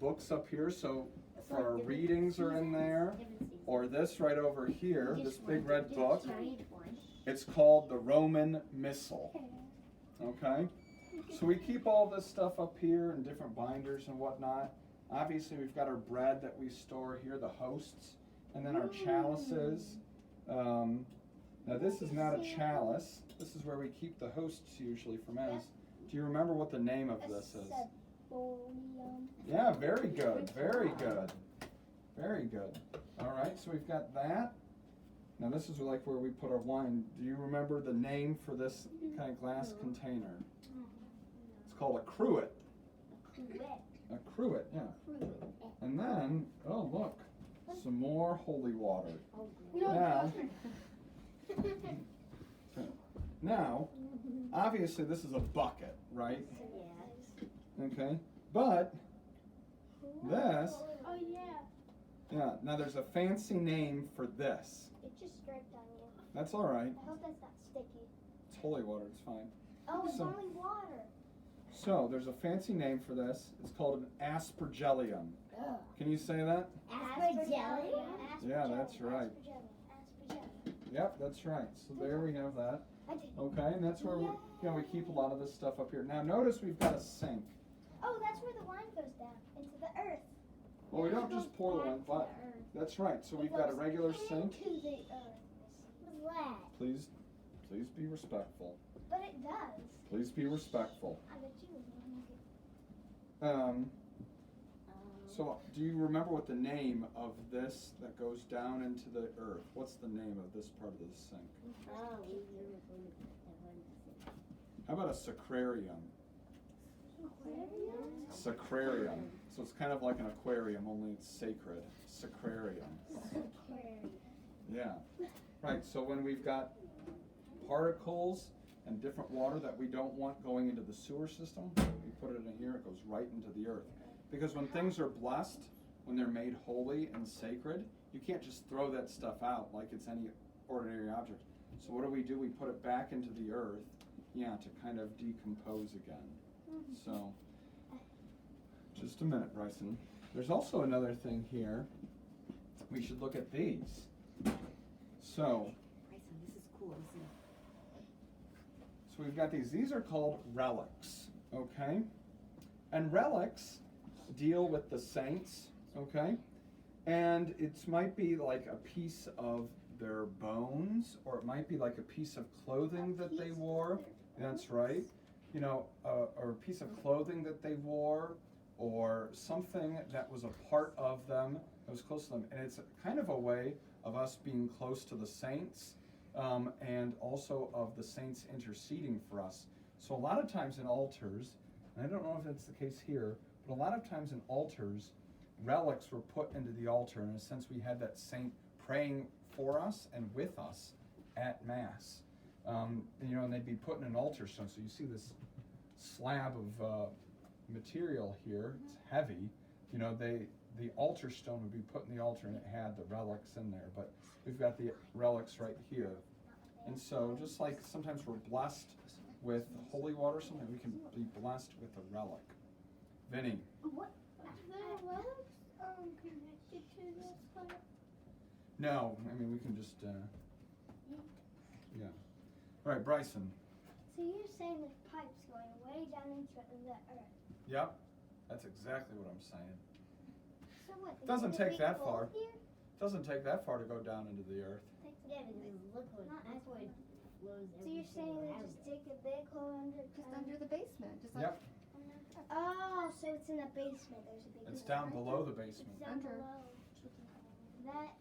books up here, so for our readings are in there, or this right over here, this big red book. It's called the Roman Missal. Okay? So we keep all this stuff up here in different binders and whatnot. Obviously, we've got our bread that we store here, the hosts, and then our chalices. Now, this is not a chalice. This is where we keep the hosts usually for Mass. Do you remember what the name of this is? Yeah, very good, very good. Very good. All right, so we've got that. Now, this is like where we put our wine. Do you remember the name for this kind of glass container? It's called a cruet. A cruet, yeah. And then, oh look, some more holy water. Now, obviously this is a bucket, right? Okay, but this, yeah, now there's a fancy name for this. It just dripped on you. That's all right. I hope that's not sticky. It's holy water, it's fine. Oh, it's only water. So, there's a fancy name for this. It's called an aspergillium. Ugh. Can you say that? Aspergillium? Yeah, that's right. Aspergillium. Yep, that's right. So there we have that. Okay, and that's where we keep a lot of this stuff up here. Now notice we've got a sink. Oh, that's where the wine goes down, into the earth. Well, we don't just pour the wine, but that's right. So we've got a regular sink. Into the earth. What's that? Please be respectful. But it does. Please be respectful. I bet you would. So, do you remember what the name of this that goes down into the earth? What's the name of this part of the sink? How about a sacrarium? Sacrarium. So it's kind of like an aquarium, only it's sacred. Sacrarium. Yeah. Right, so when we've got particles and different water that we don't want going into the sewer system, we put it in here, it goes right into the earth. Because when things are blessed, when they're made holy and sacred, you can't just throw that stuff out like it's any ordinary object. So what do? We put it back into the earth, to kind of decompose again. So, just a minute, Bryson. There's also another thing here. We should look at these. So, Bryson, this is cool, isn't it? So we've got these. These are called relics, okay? And relics deal with the saints, okay? And it might be like a piece of their bones, or it might be like a piece of clothing that they wore. That's right. Or a piece of clothing that they wore, or something that was a part of them, that was close to them. And it's kind of a way of us being close to the saints, and also of the saints interceding for us. So a lot of times in altars, and I don't know if that's the case here, but a lot of times in altars, relics were put into the altar. In a sense, we had that saint praying for us and with us at Mass. And they'd be put in an altar stone. So you see this slab of material here. It's heavy. The altar stone would be put in the altar, and it had the relics in there. But we've got the relics right here. And so just like sometimes we're blessed with holy water, sometimes we can be blessed with a relic. Vinny. What? The relics connected to this part? No, I mean we can just, yeah. All right, Bryson. So you're saying there's pipes going way down into the earth? Yep, that's exactly what I'm saying. So what? Doesn't take that far. Here? Doesn't take that far to go down into the earth. Yeah, because it's liquid. Liquid flows. So you're saying they just dig a big hole under? Just under the basement, just like. Yep, Oh, so it's in the basement. There's a big. it's down below the basement. It's down Under. below. That.